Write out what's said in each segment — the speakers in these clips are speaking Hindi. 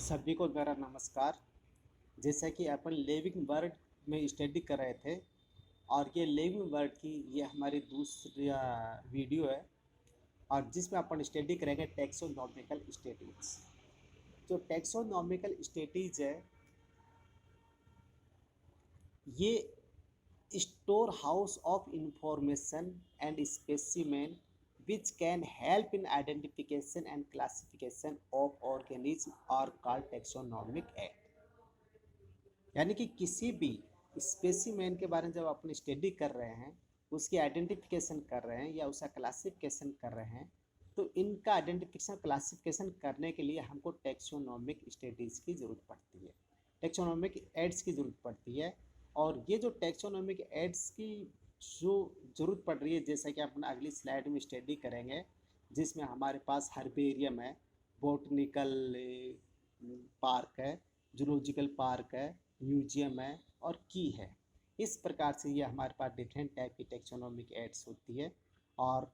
सभी को मेरा नमस्कार। जैसा कि अपन लिविंग वर्ड में स्टडी कर रहे थे और ये लिविंग वर्ड की ये हमारी दूसरी वीडियो है और जिसमें अपन स्टडी करेंगे टैक्सोनॉमिकल स्टेटीज। जो टैक्सोनॉमिकल स्टेटीज है ये store house of information and specimen which can help in identification and classification of organism are called taxonomic act। यानी कि किसी भी स्पेसिमेन के बारे में जब अपन स्टडी कर रहे हैं, उसकी आइडेंटिफिकेशन कर रहे हैं या उसका क्लासिफिकेशन कर रहे हैं, तो इनका आइडेंटिफिकेशन क्लासिफिकेशन करने के लिए हमको टैक्सोनॉमिक स्टडीज़ की ज़रूरत पड़ती है, टैक्सोनॉमिक एड्स की ज़रूरत पड़ती है। और ये जो टैक्सोनॉमिक एड्स की जो ज़रूरत पड़ रही है, जैसा कि अपन अगली स्लाइड में स्टडी करेंगे, जिसमें हमारे पास हर्बेरियम है, बोटनिकल पार्क है, जूलॉजिकल पार्क है, म्यूजियम है और की है। इस प्रकार से ये हमारे पास डिफरेंट टाइप की टैक्सोनॉमिक एड्स होती है और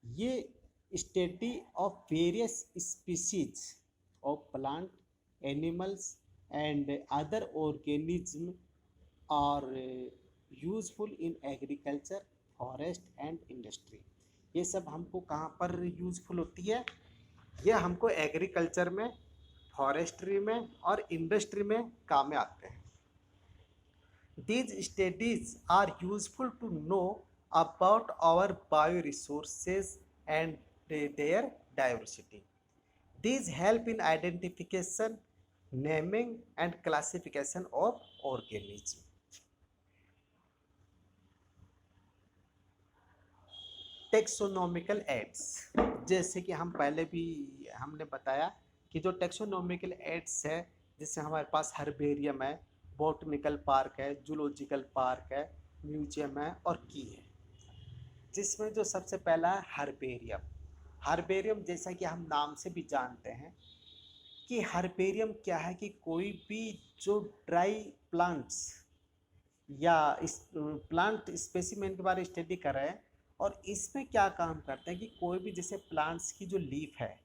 ये study of various species of plant, animals and other organism are useful in agriculture, forest and industry. ये सब हमको कहाँ पर यूजफुल होती है? ये हमको एग्रीकल्चर में, फॉरेस्ट्री में और इंडस्ट्री में काम में आते हैं। These studies are useful to know about our bioresources and their diversity. These help in identification, naming and classification of organisms. Taxonomical aids, जैसे कि हम पहले भी हमने बताया कि जो टेक्सोनॉमिकल एड्स है, जिससे हमारे पास हर्बेरियम है, बॉटनिकल पार्क है, जूलॉजिकल पार्क है, म्यूजियम है और की है। जिसमें जो सबसे पहला है हर्बेरियम। हर्बेरियम जैसा कि हम नाम से भी जानते हैं कि हर्बेरियम क्या है कि कोई भी जो ड्राई प्लांट्स या इस प्लांट स्पेसिमेन के बारे में स्टडी कर रहे हैं, और इसमें क्या काम करते हैं कि कोई भी जैसे प्लांट्स की जो लीफ है,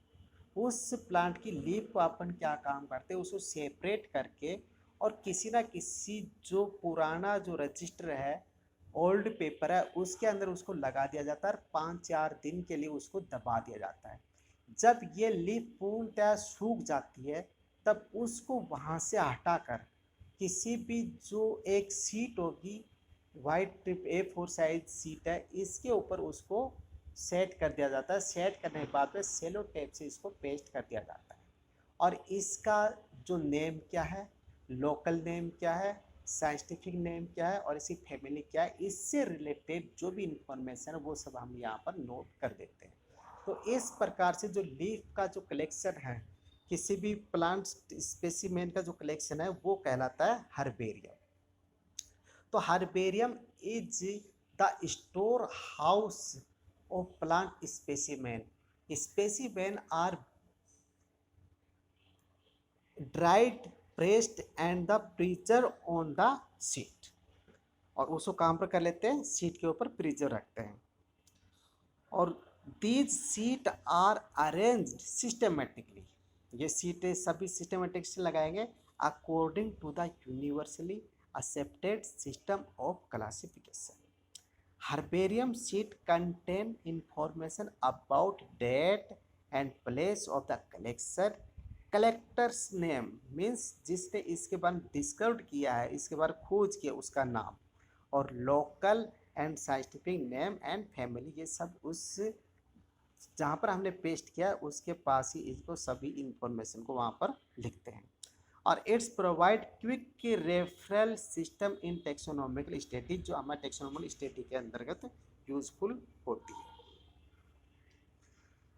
उस प्लांट की लीफ को अपन क्या काम करते हैं, उसको सेपरेट करके और किसी ना किसी जो पुराना जो रजिस्टर है, ओल्ड पेपर है, उसके अंदर उसको लगा दिया जाता है और 5-4 दिन के लिए उसको दबा दिया जाता है। जब ये लीफ पूर्णतः सूख जाती है, तब उसको वहाँ से हटाकर किसी भी जो एक सीट होगी, वाइट A4 साइज सीट है, इसके ऊपर उसको सेट कर दिया जाता है। सेट करने के बाद में सेलो टेप से इसको पेस्ट कर दिया जाता है। और इसका जो नेम क्या है, लोकल नेम क्या है, साइंटिफिक नेम क्या है और इसकी फैमिली क्या है, इससे रिलेटेड जो भी इंफॉर्मेशन है वो सब हम यहाँ पर नोट कर देते हैं। तो इस प्रकार से जो लीफ का जो कलेक्शन है, किसी भी प्लांट स्पेसिमेन का जो कलेक्शन है, वो कहलाता है हर्बेरियम। तो herbarium is the storehouse of plant specimen. Specimen are dried, pressed and the preserve on the sheet. और उसको काम पर कर लेते हैं, सीट के ऊपर प्रीजर रखते हैं। और these sheet are arranged systematically. ये सीटें सभी सिस्टमेटिक से लगाएंगे according to the universally accepted system of classification. Herbarium sheet contain information about date and place of the collection. Collector's name means जिसने इसके बारे में डिस्कवर किया है, इसके बारे में खोज किया, उसका नाम, और local and scientific name and family, ये सब उस जहाँ पर हमने पेस्ट किया उसके पास ही इसको सभी इंफॉर्मेशन को वहाँ पर लिखते हैं। और it's provide quick referral system in taxonomical study, जो हमारे टेक्सोनॉमिकल स्टडी के अंतर्गत यूजफुल होती है।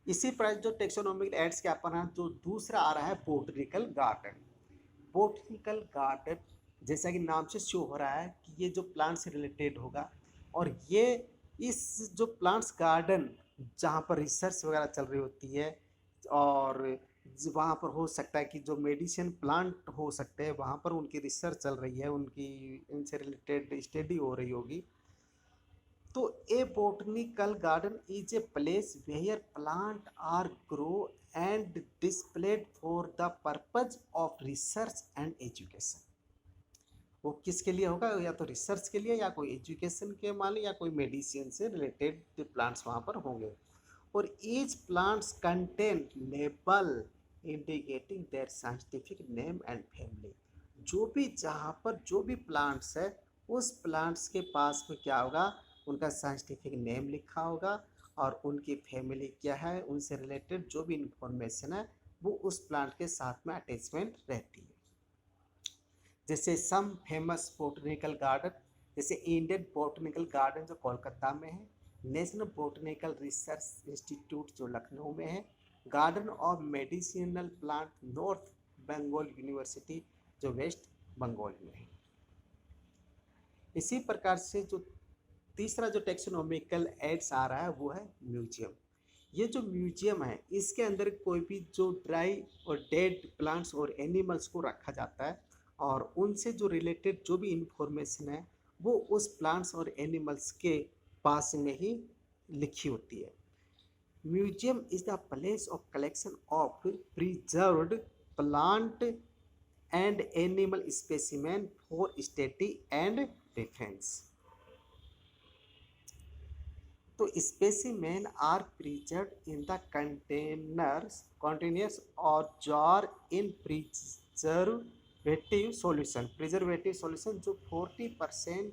इसी प्रकार जो टेक्सोनॉमिकल एड्स के अपन जो दूसरा आ रहा है बोटनिकल गार्डन। बोटनिकल गार्डन जैसा कि नाम से शो हो रहा है कि ये जो प्लांट से रिलेटेड होगा, और ये इस जो प्लांट्स गार्डन जहाँ पर रिसर्च वगैरह चल रही होती है, और वहाँ पर हो सकता है कि जो मेडिसिन प्लांट हो सकते हैं वहाँ पर उनकी रिसर्च चल रही है, उनकी इनसे रिलेटेड स्टडी हो रही होगी। तो a botanical garden is a place where plant are grow and displayed for the purpose of research and education। वो किसके लिए होगा, या तो रिसर्च के लिए या कोई एजुकेशन के मान या कोई मेडिसिन से रिलेटेड प्लांट्स वहाँ पर होंगे। और each plants contain label indicating their scientific name and family. जो भी जहाँ पर जो भी प्लांट्स है उस प्लांट्स के पास में क्या होगा, उनका साइंटिफिक नेम लिखा होगा और उनकी फैमिली क्या है, उनसे रिलेटेड जो भी इंफॉर्मेशन है वो उस प्लांट के साथ में अटैचमेंट रहती है। जैसे सम फेमस बोटनिकल गार्डन, जैसे इंडियन बोटनिकल गार्डन जो कोलकाता में है, नेशनल बोटनिकल रिसर्च इंस्टीट्यूट जो लखनऊ में है, garden of medicinal plant North Bengal University जो वेस्ट बंगाल में है। इसी प्रकार से जो तीसरा जो टेक्सोनॉमिकल एड्स आ रहा है वो है म्यूजियम। ये जो म्यूजियम है इसके अंदर कोई भी जो ड्राई और डेड प्लांट्स और एनिमल्स को रखा जाता है और उनसे जो रिलेटेड जो भी इंफॉर्मेशन है वो उस प्लांट्स और एनिमल्स के पास में ही लिखी होती है। Museum is the place of collection of preserved plant and animal specimen for study and reference. तो specimen are preserved in the containers और जार इन प्रिजर्वेटिव सॉल्यूशन जो 40%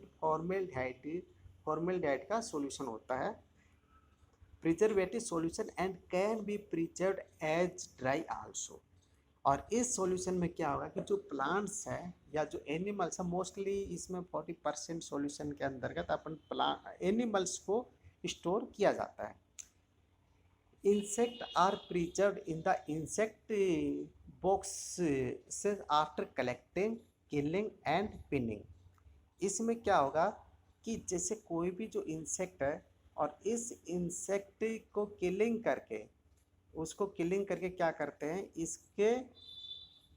फॉर्मेल्डिहाइड का सॉल्यूशन होता है, preservative solution and can be preserved as dry also. और इस सॉल्यूशन में क्या होगा कि जो प्लांट्स है या जो एनिमल्स है, मोस्टली इसमें 40% सॉल्यूशन के अंतर्गत अपन एनिमल्स को स्टोर किया जाता है। Insect are preserved in the insect box after collecting, killing and pinning. इसमें क्या होगा कि जैसे कोई भी जो इंसेक्ट है और इस इंसेक्ट को किलिंग करके क्या करते हैं, इसके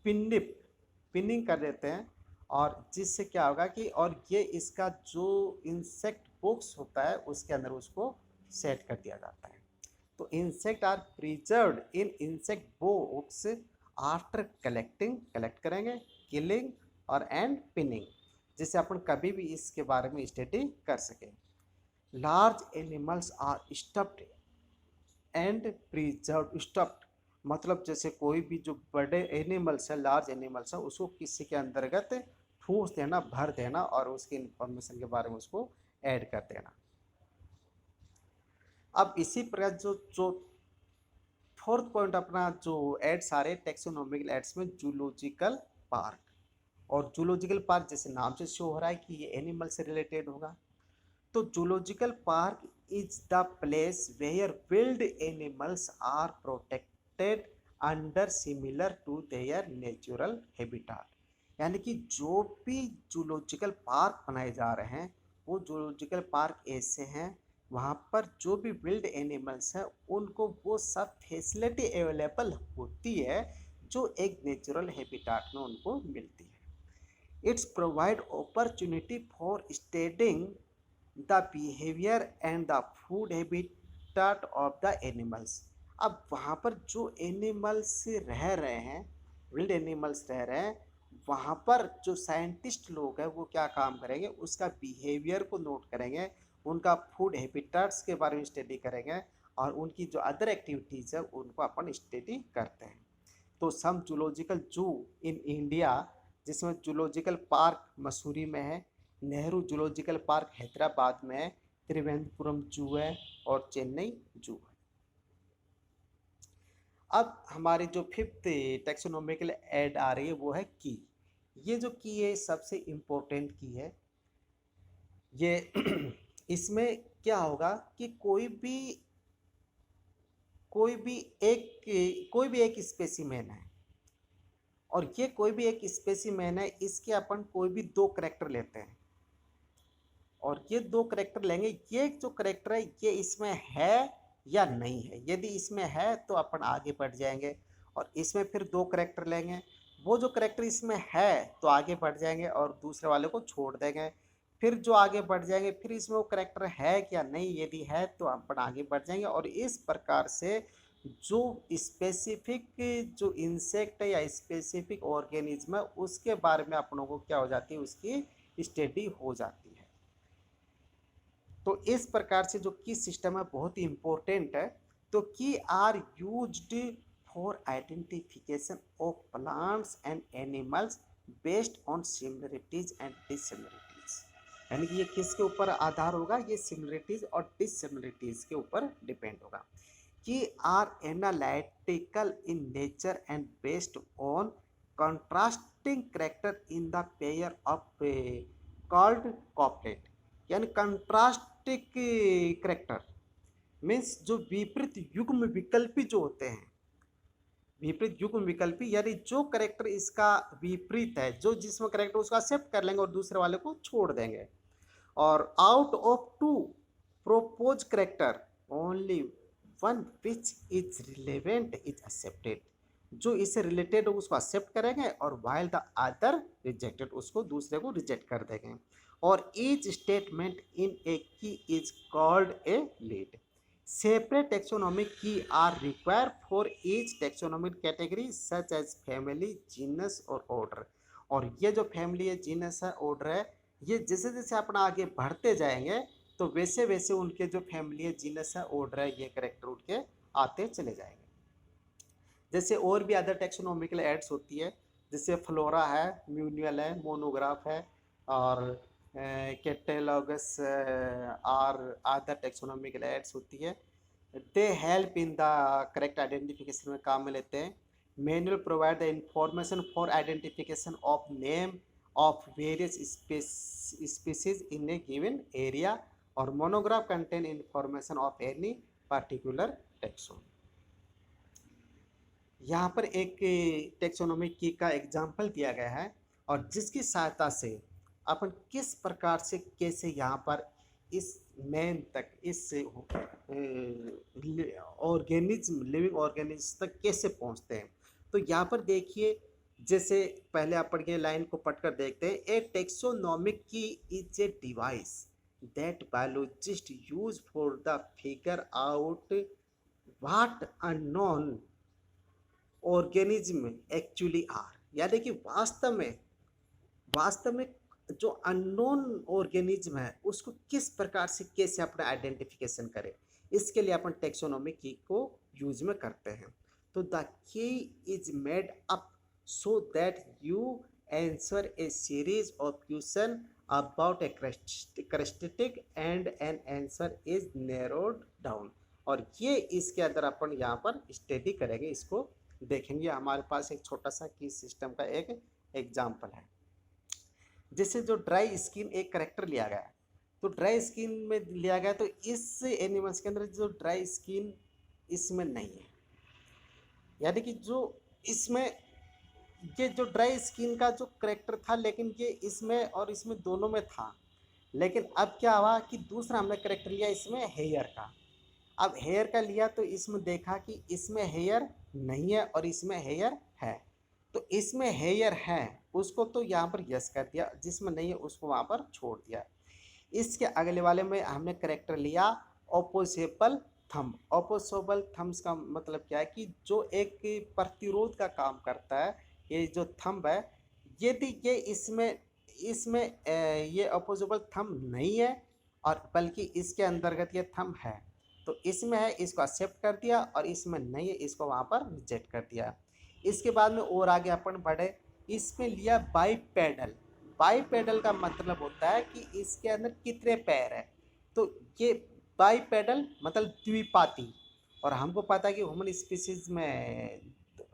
पिनिंग कर देते हैं और जिससे क्या होगा कि और ये इसका जो इंसेक्ट बॉक्स होता है उसके अंदर उसको सेट कर दिया जाता है। तो insect are preserved in insect box after collect करेंगे, किलिंग और एंड पिनिंग, जिससे अपन कभी भी इसके बारे में स्टडी कर सकें। Large animals are stuffed and preserved. Stuffed मतलब जैसे कोई भी जो बड़े एनिमल्स है, लार्ज एनिमल्स है, उसको किसी के अंतर्गत ठूस देना, भर देना और उसकी इंफॉर्मेशन के बारे में उसको ऐड कर देना। अब इसी प्रकार जो फोर्थ पॉइंट अपना जो एड्स आ रहे टेक्सोनॉमिकल एड्स में, जूलॉजिकल पार्क। और जूलॉजिकल पार्क जैसे नाम से शो हो रहा है कि ये एनिमल से रिलेटेड होगा। तो zoological park is the place where wild animals are protected under similar to their natural habitat. यानी कि जो भी जूलॉजिकल पार्क बनाए जा रहे हैं वो जूलॉजिकल पार्क ऐसे हैं वहाँ पर जो भी विल्ड एनिमल्स हैं उनको वो सब फैसिलिटी अवेलेबल होती है जो एक नेचुरल हैबिटेट में उनको मिलती है। It's provide opportunity for studying the behaviour and the food habitat of the animals. अब वहाँ पर जो एनिमल्स रह रहे हैं, विल्ड एनिमल्स रह रहे हैं, वहाँ पर जो साइंटिस्ट लोग हैं वो क्या काम करेंगे, उसका बिहेवियर को नोट करेंगे, उनका फूड हैबिटेट्स के बारे में स्टडी करेंगे और उनकी जो अदर एक्टिविटीज़ है उनको अपन स्टडी करते हैं। तो सम जूलॉजिकल जू इन इंडिया, जिसमें जूलॉजिकल पार्क मसूरी में है, नेहरू जूलॉजिकल पार्क हैदराबाद में है, त्रिवेंद्रपुरम जू है और चेन्नई जू है। अब हमारी जो फिफ्थ टेक्सोनॉमिकल एड आ रही है वो है की। ये जो की है सबसे इम्पोर्टेंट की है। ये इसमें क्या होगा कि कोई भी एक स्पेसिमेन है और ये कोई भी एक स्पेसिमेन है, इसके अपन कोई भी दो करैक्टर लेते हैं और ये दो करैक्टर लेंगे। ये जो करैक्टर है ये इसमें है या नहीं है, यदि इसमें है तो अपन आगे बढ़ जाएंगे और इसमें फिर दो करैक्टर लेंगे, वो जो करैक्टर इसमें है तो आगे बढ़ जाएंगे और दूसरे वाले को छोड़ देंगे। फिर जो आगे बढ़ जाएंगे फिर इसमें वो करैक्टर है क्या नहीं, यदि है तो अपन आगे बढ़ जाएंगे और इस प्रकार से जो स्पेसिफिक जो इंसेक्ट है या स्पेसिफिक ऑर्गेनिज्म है उसके बारे में अपन लोगों को क्या हो जाती है, उसकी स्टडी हो जाती है। तो इस प्रकार से जो की सिस्टम है बहुत ही इम्पोर्टेंट है। तो key are used for identification of plants and animals based on similarities and dissimilarities, यानी कि ये किसके ऊपर आधार होगा, ये सिमिलरिटीज और डिसिमिलरिटीज के ऊपर डिपेंड होगा। Key are analytical in nature and based on contrasting character in the pair of called couplet, यानी कंट्रास्टिक कैरेक्टर मीन्स जो विपरीत युग्म विकल्पी जो होते हैं, विपरीत युग्म विकल्पी यानी जो करेक्टर इसका विपरीत है, जो जिसमें करेक्टर उसका एक्सेप्ट कर लेंगे और दूसरे वाले को छोड़ देंगे। और out of two propose character only one which is relevant is accepted, जो इससे रिलेटेड हो उसको एक्सेप्ट करेंगे और वाइल द अदर रिजेक्टेड, उसको दूसरे को रिजेक्ट कर देंगे। और each statement in a key is called a lead. Separate taxonomic key are require for each taxonomic category such as family, genus और ऑर्डर। और ये जो फैमिली है, जीनस है, ऑर्डर है, ये जैसे जैसे अपना आगे बढ़ते जाएंगे तो वैसे वैसे उनके जो फैमिली है, जीनस है, ऑर्डर है, ये कैरेक्टर उनके आते चले जाएंगे। जैसे और भी अदर टैक्सोनॉमिकल एड्स होती है, जैसे फ्लोरा है, म्यूनियल है, मोनोग्राफ है, और कैटेलॉगस और अदर टैक्सोनॉमिकल एड्स होती है। They help in the correct identification में काम में लेते हैं। Manual provide the information for identification of name of various species in a given area, और monograph contain information of any particular taxon. यहाँ पर एक टैक्सोनॉमिक की का एग्जाम्पल दिया गया है, और जिसकी सहायता से अपन किस प्रकार से कैसे यहाँ पर इस मैन तक, इस ऑर्गेनिज्म, लिविंग ऑर्गेनिज्म तक कैसे पहुँचते हैं। तो यहाँ पर देखिए, जैसे पहले अपन ये लाइन को पढ़कर देखते हैं। A taxonomic key is a device that biologist use for the figure out what unknown organism actually are, यानी कि वास्तव में जो अननोन ऑर्गेनिज्म है उसको किस प्रकार से कैसे अपना आइडेंटिफिकेशन करें, इसके लिए अपन टैक्सोनॉमी की को यूज में करते हैं। तो the key is made up so that you answer A series of question about a characteristic and an answer is narrowed down. और ये इसके अंदर अपन यहाँ पर स्टडी करेंगे, इसको देखेंगे। हमारे पास एक छोटा सा की सिस्टम का एक एग्जाम्पल है। जैसे जो ड्राई स्किन एक करेक्टर लिया गया है, तो ड्राई स्किन में लिया गया, तो इस एनिमल्स के अंदर जो ड्राई स्किन इसमें नहीं है, यानी कि जो इसमें ये जो ड्राई स्किन का जो करेक्टर था, लेकिन ये इसमें और इसमें दोनों में था। लेकिन अब क्या हुआ कि दूसरा हमने करेक्टर लिया इसमें हेयर का। अब हेयर का लिया तो इसमें देखा कि इसमें हेयर नहीं है और इसमें हेयर है, तो इसमें हेयर है उसको तो यहाँ पर यस कर दिया, जिसमें नहीं है उसको वहाँ पर छोड़ दिया। इसके अगले वाले में हमने करेक्टर लिया ऑपोजिबल थंब। ऑपोजिबल थम्स का मतलब क्या है कि जो एक प्रतिरोध का काम करता है, ये जो थंब है, यदि ये इसमें ये ऑपोजिबल थंब नहीं है और बल्कि इसके अंतर्गत ये थंब है, तो इसमें है इसको एक्सेप्ट कर दिया, और इसमें नहीं है इसको वहाँ पर रिजेक्ट कर दिया। इसके बाद में और आगे अपन बढ़े, इसमें लिया बाईपेडल। बाईपेडल का मतलब होता है कि इसके अंदर कितने पैर है, तो ये बाईपेडल मतलब द्विपाती, और हमको पता है कि ह्यूमन स्पीसीज में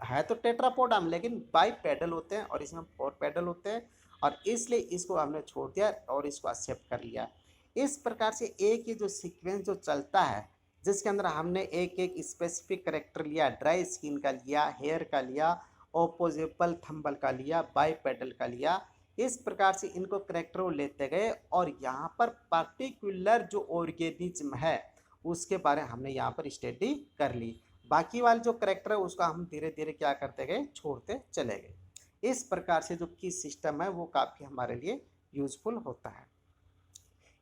है तो टेट्रापोडम, लेकिन बाईपेडल होते हैं और इसमें 4 पेडल होते हैं, और इसलिए इसको हमने छोड़ दिया और इसको एक्सेप्ट कर लिया। इस प्रकार से एक ये जो सीक्वेंस जो चलता है, जिसके अंदर हमने एक एक स्पेसिफिक करेक्टर लिया, ड्राई स्किन का लिया, हेयर का लिया, ऑपोजिबल थंबल का लिया, बाईपेडल का लिया, इस प्रकार से इनको करेक्टर लेते गए, और यहाँ पर पर्टिकुलर जो ऑर्गेनिज्म है उसके बारे में हमने यहाँ पर स्टडी कर ली। बाकी वाले जो करेक्टर है उसका हम धीरे धीरे क्या करते गए, छोड़ते चले गए। इस प्रकार से जो की सिस्टम है वो काफ़ी हमारे लिए यूजफुल होता है।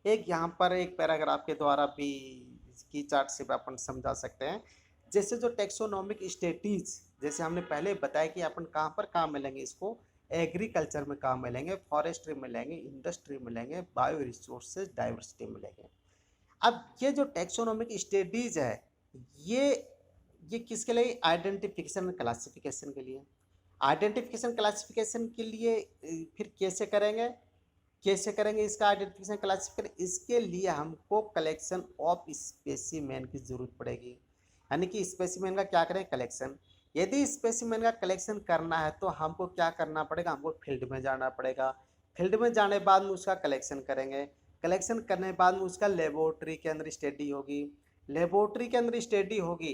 एक यहाँ पर एक पैराग्राफ के द्वारा भी की चार्ट से अपन समझा सकते हैं। जैसे जो टेक्सोनोमिक स्टेटीज, जैसे हमने पहले बताया कि अपन कहाँ पर काम मिलेंगे, इसको एग्रीकल्चर में काम मिलेंगे, फॉरेस्ट्री मिलेंगे, इंडस्ट्री मिलेंगे, बायो रिसोर्सेज डाइवर्सिटी मिलेंगे। अब ये जो टेक्सोनोमिक स्टडीज है, ये ये किसके लिए? आइडेंटिफिकेशन एंड क्लासिफिकेशन के लिए। आइडेंटिफिकेशन क्लासिफिकेशन के लिए फिर कैसे करेंगे इसका आइडेंटिफिकेशन क्लासिफिकेशन? इसके लिए हमको कलेक्शन ऑफ स्पेसिमेन की जरूरत पड़ेगी। यानी कि स्पेसिमेन का क्या करें? कलेक्शन। यदि स्पेसिमेन का कलेक्शन करना है तो हमको क्या करना पड़ेगा? हमको फील्ड में जाना पड़ेगा। फील्ड में जाने बाद में उसका कलेक्शन करेंगे। कलेक्शन करने के बाद में उसका लेबोरेटरी के अंदर स्टडी होगी। लेबोरेटरी के अंदर स्टडी होगी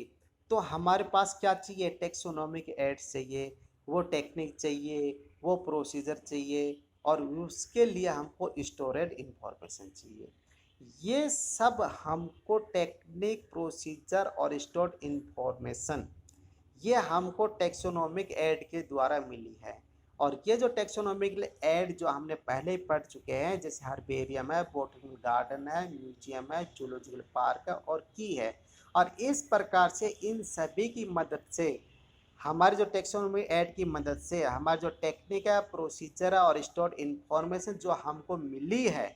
तो हमारे पास क्या चाहिए? टेक्सोनोमिक एड्स चाहिए, वो टेक्निक चाहिए, वो प्रोसीजर चाहिए, और उसके लिए हमको स्टोरेज इंफॉर्मेशन चाहिए। ये सब हमको टेक्निक, प्रोसीजर और स्टोर्ड इंफॉर्मेशन ये हमको टेक्सोनोमिक ऐड के द्वारा मिली है। और ये जो टेक्सोनोमिक ऐड जो हमने पहले ही पढ़ चुके हैं, जैसे हर्बेरियम है, बॉटनिकल गार्डन है, म्यूजियम है, जूलॉजिकल पार्क है और की है। और इस प्रकार से इन सभी की मदद से, हमारी जो टेक्सोनोमी ऐड की मदद से, हमारी जो टेक्निक है, प्रोसीजर है और स्टोर्ड इंफॉर्मेशन जो हमको मिली है,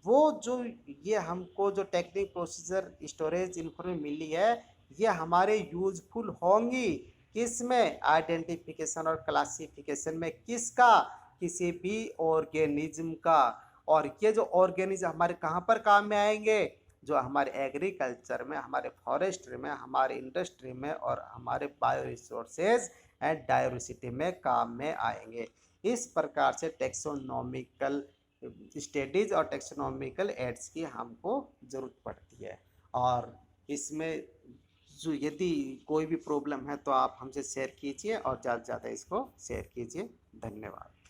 वो जो ये हमको जो टेक्निक, प्रोसीजर, स्टोरेज इंफॉर्मेशन मिली है, ये हमारे यूजफुल होंगी किस में? आइडेंटिफिकेशन और क्लासिफिकेशन में। किसका? किसी भी ऑर्गेनिज्म का। और ये जो ऑर्गेनिज्म हमारे कहाँ पर काम में आएंगे? जो हमारे एग्रीकल्चर में, हमारे फॉरेस्ट्री में, हमारे इंडस्ट्री में और हमारे बायो रिसोर्सेज एंड डाइवर्सिटी में काम में आएंगे। इस प्रकार से टेक्सोनोमिकल स्टडीज और टेक्सोनोमिकल एड्स की हमको ज़रूरत पड़ती है। और इसमें जो यदि कोई भी प्रॉब्लम है तो आप हमसे शेयर कीजिए और ज़्यादा से ज़्यादा इसको शेयर कीजिए। धन्यवाद।